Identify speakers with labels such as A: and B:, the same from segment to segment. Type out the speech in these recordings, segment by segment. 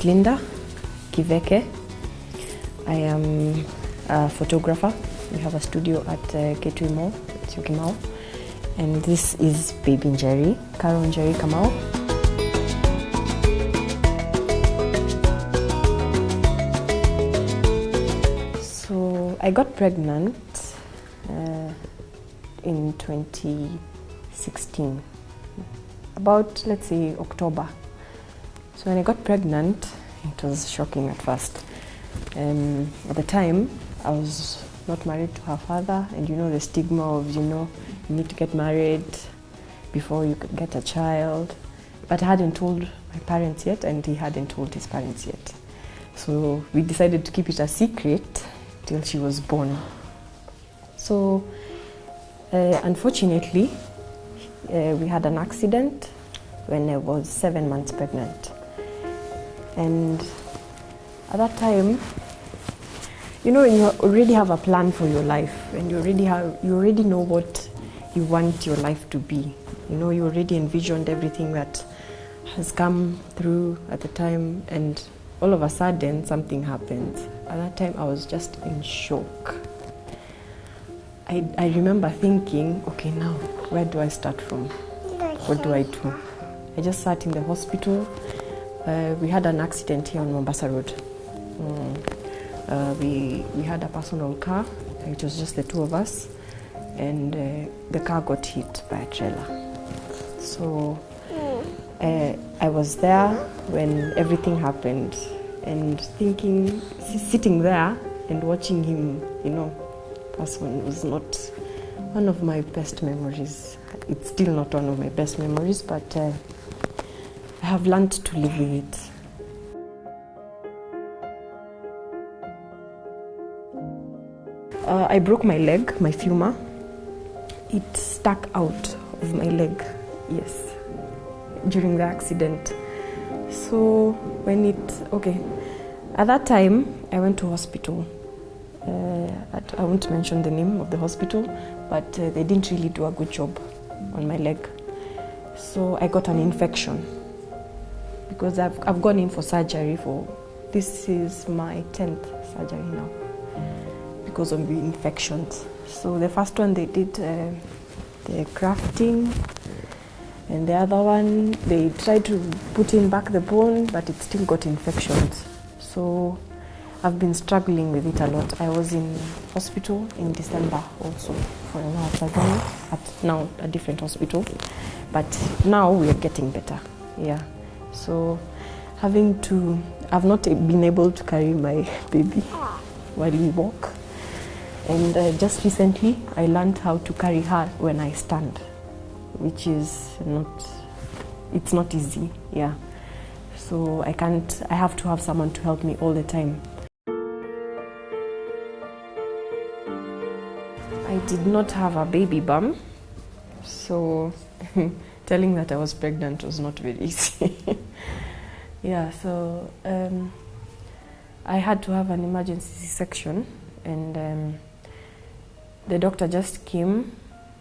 A: Linda Kiveke. I am a photographer. We have a studio at K2 Mall, Mall. And this is baby Njeri, Karo Njeri Kamau. So I got pregnant in 2016, about, let's say, October. So when I got pregnant, it was shocking at first. At the time, I was not married to her father, and you know the stigma of, you need to get married before you could get a child. But I hadn't told my parents yet, and he hadn't told his parents yet. So we decided to keep it a secret till she was born. So unfortunately, we had an accident when I was 7 months pregnant. And at that time, when you already have a plan for your life, and you already know what you want your life to be. You already envisioned everything that has come through at the time, and all of a sudden something happens. At that time I was just in shock. I remember thinking, okay, now where do I start from? What do I do? I just sat in the hospital. We had an accident here on Mombasa Road. We had a personal car. It was just the two of us, and the car got hit by a trailer. So I was there when everything happened, and thinking, sitting there and watching him, pass on was not one of my best memories. It's still not one of my best memories, but I have learned to live with it. I broke my leg, my femur. It stuck out of my leg, yes, during the accident. So at that time, I went to hospital. I won't mention the name of the hospital, but they didn't really do a good job on my leg. So I got an infection because I've gone in for surgery this is my 10th surgery now because of the infections. So the first one they did the grafting, and the other one they tried to put in back the bone, but it still got infections. So I've been struggling with it a lot. I was in hospital in December also for another surgery at now a different hospital, but now we are getting better. Yeah. So I've not been able to carry my baby while we walk, and just recently I learned how to carry her when I stand, which is it's not easy. Yeah. So I have to have someone to help me all the time. I did not have a baby bump, so telling that I was pregnant was not very easy. Yeah, so I had to have an emergency C-section, and the doctor just came.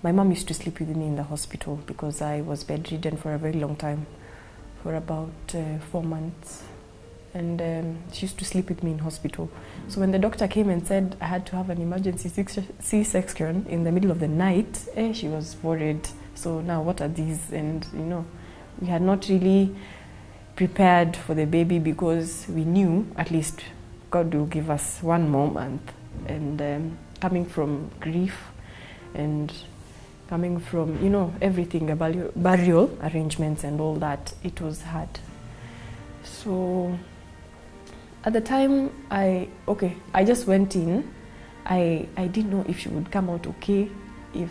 A: My mom used to sleep with me in the hospital because I was bedridden for a very long time, for about 4 months. And she used to sleep with me in hospital. So when the doctor came and said I had to have an emergency C-section in the middle of the night, she was worried. So now what are these? And we had not really prepared for the baby because we knew at least God will give us 1 more month. And coming from grief and coming from, everything, burial arrangements and all that, it was hard. So at the time, I just went in. I didn't know if she would come out okay. If,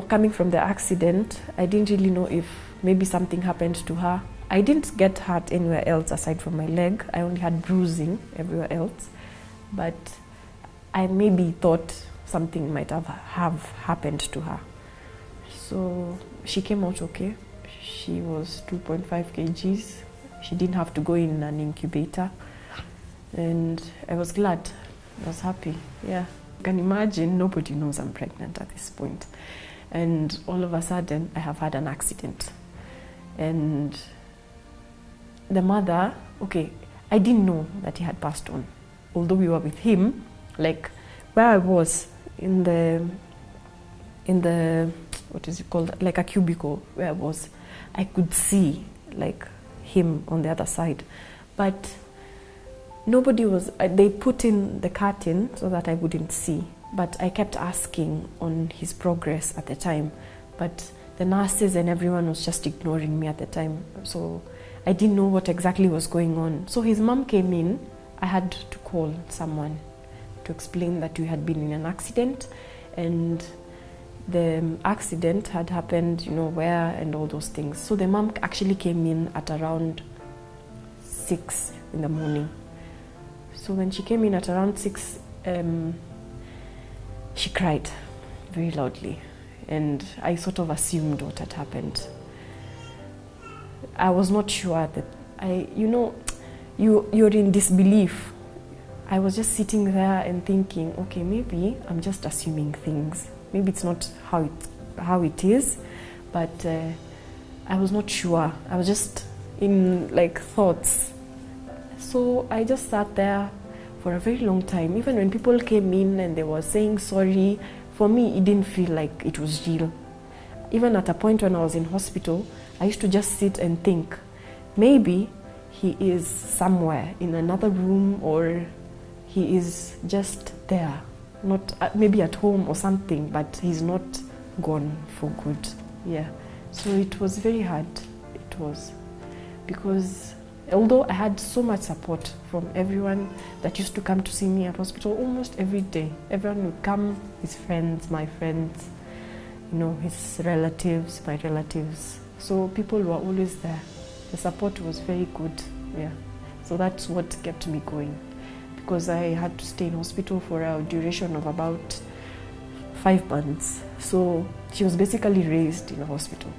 A: coming from the accident, I didn't really know if maybe something happened to her. I didn't get hurt anywhere else aside from my leg. I only had bruising everywhere else. But I maybe thought something might have happened to her. So she came out okay. She was 2.5 kgs. She didn't have to go in an incubator. And I was glad. I was happy. Yeah. You can imagine nobody knows I'm pregnant at this point. And all of a sudden I have had an accident. And the mother, okay, I didn't know that he had passed on. Although we were with him, like where I was in the what is it called, like a cubicle where I was, I could see like him on the other side, but nobody was, they put in the curtain so that I wouldn't see, but I kept asking on his progress at the time, but the nurses and everyone was just ignoring me at the time, so I didn't know what exactly was going on. So his mom came in, I had to call someone to explain that we had been in an accident, and the accident had happened, where and all those things. So the mom actually came in at around 6 in the morning. So when she came in at around 6, she cried very loudly, and I sort of assumed what had happened. I was not sure that you're in disbelief. I was just sitting there and thinking, okay, maybe I'm just assuming things. Maybe it's not how it is, but I was not sure. I was just in like thoughts. So I just sat there for a very long time. Even when people came in and they were saying sorry, for me it didn't feel like it was real. Even at a point when I was in hospital, I used to just sit and think, maybe he is somewhere in another room, or he is just there, not maybe at home or something, but he's not gone for good. Yeah, so it was very hard. It was, because although I had so much support from everyone that used to come to see me at hospital almost every day. Everyone would come, his friends, my friends, his relatives, my relatives. So people were always there. The support was very good, yeah. So that's what kept me going, because I had to stay in hospital for a duration of about 5 months. So she was basically raised in a hospital.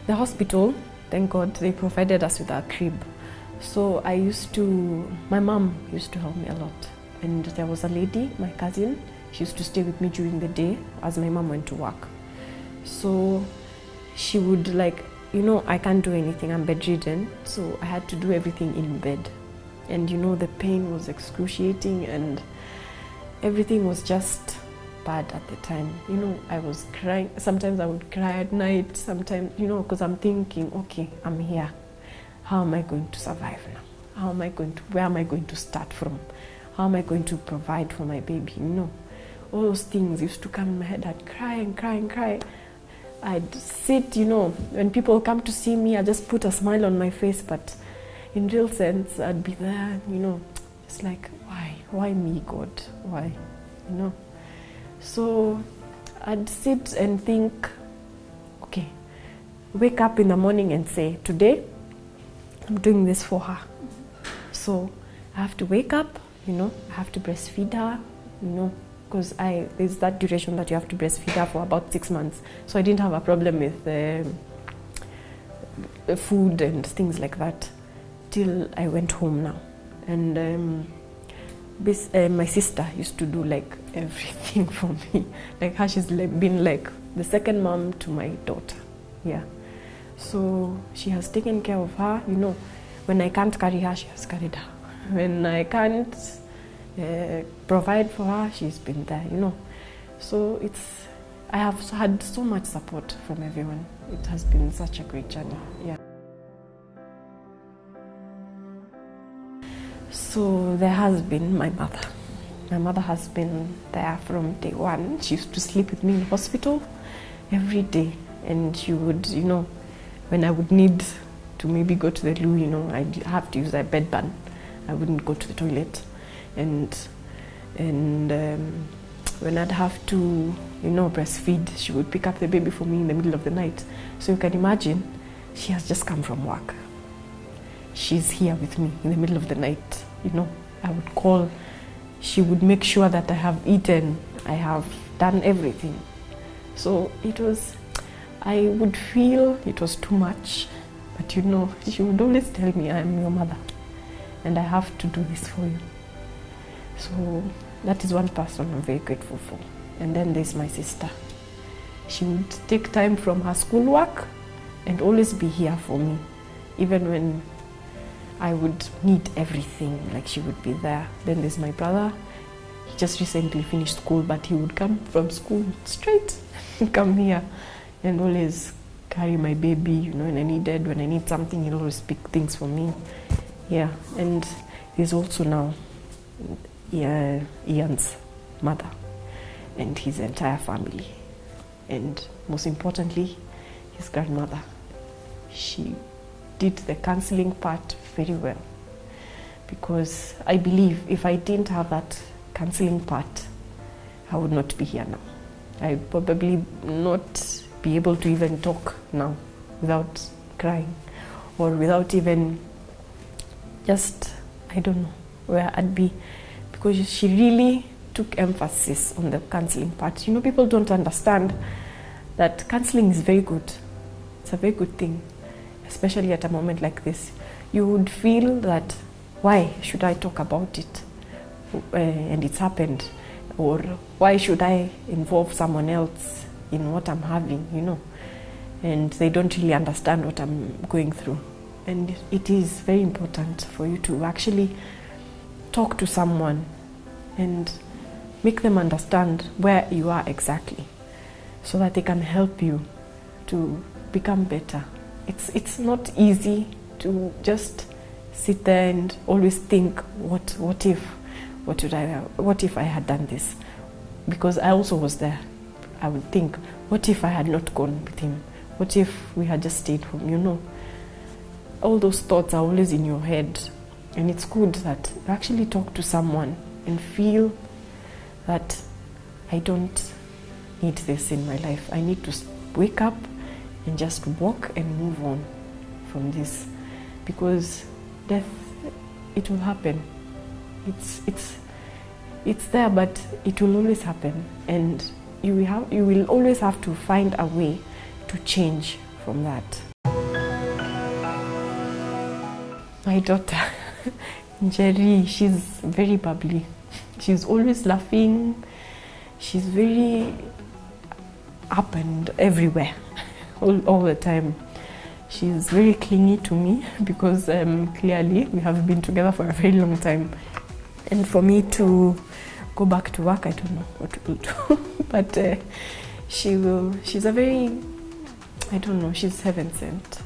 A: The hospital, thank God, they provided us with a crib. So my mom used to help me a lot. And there was a lady, my cousin, she used to stay with me during the day as my mom went to work. So she would I can't do anything, I'm bedridden, so I had to do everything in bed. And the pain was excruciating and everything was just bad at the time. I was crying. Sometimes I would cry at night, sometimes, because I'm thinking, okay, I'm here. How am I going to survive now? Where am I going to start from? How am I going to provide for my baby? All those things used to come in my head. I'd cry and cry and cry. I'd sit, when people come to see me, I just put a smile on my face, but in real sense, I'd be there, it's like, why me, God? Why? So I'd sit and think, okay, wake up in the morning and say, today, I'm doing this for her. So I have to wake up, I have to breastfeed her, because there's that duration that you have to breastfeed her for about 6 months. So I didn't have a problem with food and things like that till I went home now. And my sister used to do everything for me. She's been the second mom to my daughter. Yeah. So she has taken care of her. When I can't carry her, she has carried her. When I can't provide for her, she's been there, So I have had so much support from everyone. It has been such a great journey, yeah. So there has been my mother. My mother has been there from day one. She used to sleep with me in hospital every day. And she would, when I would need to maybe go to the loo, I'd have to use a bedpan. I wouldn't go to the toilet. And when I'd have to, breastfeed, she would pick up the baby for me in the middle of the night. So you can imagine, she has just come from work. She's here with me in the middle of the night. I would call. She would make sure that I have eaten. I have done everything. So I would feel it was too much. But she would always tell me, I am your mother. And I have to do this for you. So that is one person I'm very grateful for. And then there's my sister. She would take time from her schoolwork and always be here for me. Even when I would need everything, like she would be there. Then there's my brother. He just recently finished school, but he would come from school straight and come here and always carry my baby, you know, when I need something, he'll always pick things for me. Yeah, and there's also now Ian's mother and his entire family. And most importantly, his grandmother. She did the counseling part very well, because I believe if I didn't have that counseling part, I would not be here now. I probably not be able to even talk now without crying, or without even just, I don't know where I'd be, because she really took emphasis on the counseling part. You know, people don't understand that counseling is very good. It's a very good thing, especially at a moment like this. You would feel that, why should I talk about it and it's happened, or why should I involve someone else in what I'm having, you know, and they don't really understand what I'm going through. And it is very important for you to actually talk to someone and make them understand where you are exactly, so that they can help you to become better. It's not easy to just sit there and always think, what if I had done this? Because I also was there. I would think, what if I had not gone with him? What if we had just stayed home? You know, all those thoughts are always in your head, and it's good that you actually talk to someone and feel that I don't need this in my life. I need to wake up and just walk and move on from this, because death, it will happen. It's there, but it will always happen, and you will always have to find a way to change from that. My daughter, Jerry, she's very bubbly. She's always laughing. She's very up and everywhere, all the time. She's very clingy to me, because clearly we have been together for a very long time. And for me to go back to work, I don't know what we'll do. But she's a very, I don't know, she's heaven sent.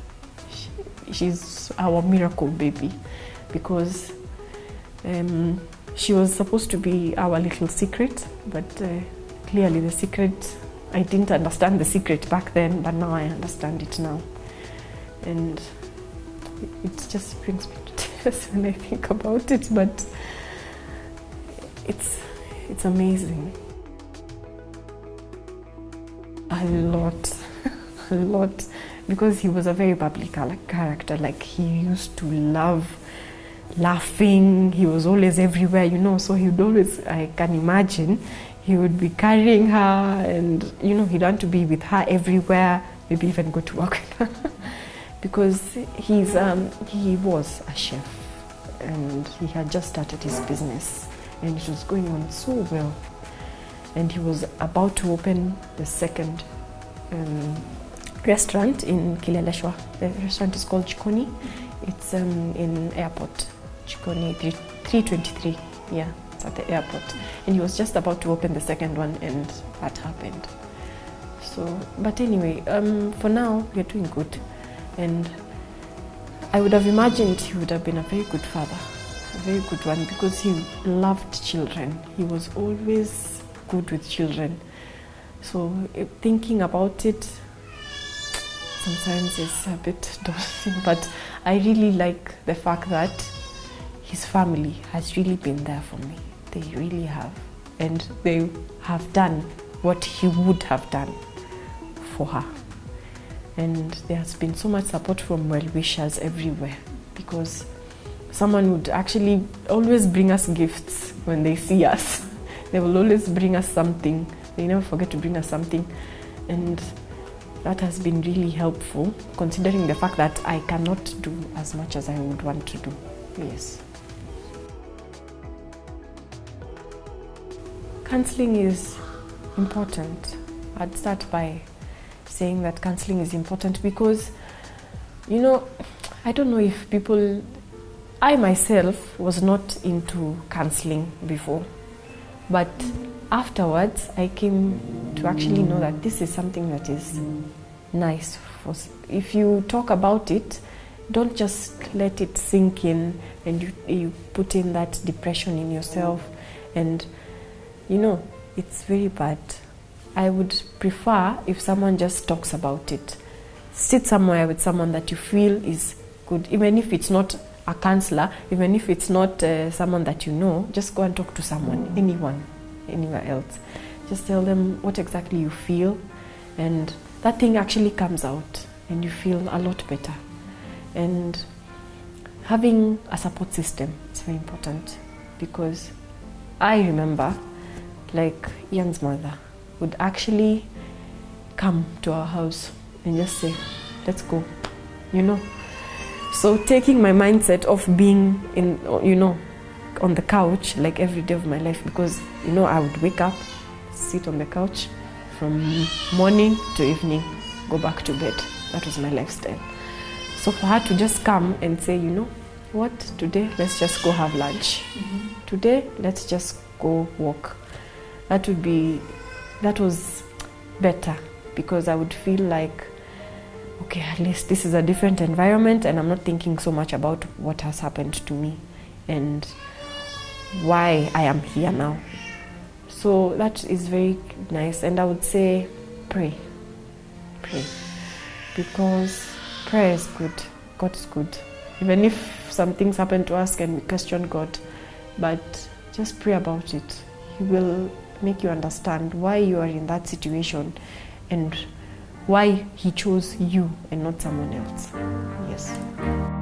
A: She's our miracle baby, because she was supposed to be our little secret, but clearly the secret, I didn't understand the secret back then, but now I understand it now. And it just brings me to tears when I think about it, but it's amazing. A lot, because he was a very bubbly character. Like, he used to love laughing. He was always everywhere, you know, so he would always, I can imagine, he would be carrying her, and, you know, he'd want to be with her everywhere, maybe even go to work with her. Because he was a chef, and he had just started his business, and it was going on so well. And he was about to open the second restaurant in Kileleshwa. The restaurant is called Chikoni. It's in airport, Chikoni 323. Yeah, it's at the airport. And he was just about to open the second one, and that happened. So, but anyway, for now, we're doing good. And I would have imagined he would have been a very good father, a very good one, because he loved children. He was always good with children. So thinking about it sometimes is a bit daunting, but I really like the fact that his family has really been there for me. They really have. And they have done what he would have done for her. And there has been so much support from well-wishers everywhere, because someone would actually always bring us gifts when they see us. They will always bring us something. They never forget to bring us something. And that has been really helpful, considering the fact that I cannot do as much as I would want to do. Yes. Counseling is important. I'd start by saying that counseling is important because, you know, I don't know if people, I myself was not into counseling before, but afterwards I came to actually know that this is something that is nice. If you talk about it, don't just let it sink in and you put in that depression in yourself, and you know, it's very bad. I would prefer if someone just talks about it. Sit somewhere with someone that you feel is good, even if it's not a counselor, even if it's not someone that you know, just go and talk to someone, anyone, anywhere else. Just tell them what exactly you feel, and that thing actually comes out and you feel a lot better. And having a support system is very important, because I remember, like, Ian's mother would actually come to our house and just say, let's go, you know. So taking my mindset of being in, you know, on the couch like every day of my life, because, you know, I would wake up, sit on the couch from morning to evening, go back to bed. That was my lifestyle. So for her to just come and say, you know what, today let's just go have lunch. Today let's just go walk. That was better, because I would feel like, okay, at least this is a different environment and I'm not thinking so much about what has happened to me and why I am here now. So that is very nice. And I would say pray, because prayer is good. God is good. Even if some things happen to us and we question God, but just pray about it. He will make you understand why you are in that situation and why He chose you and not someone else. Yes.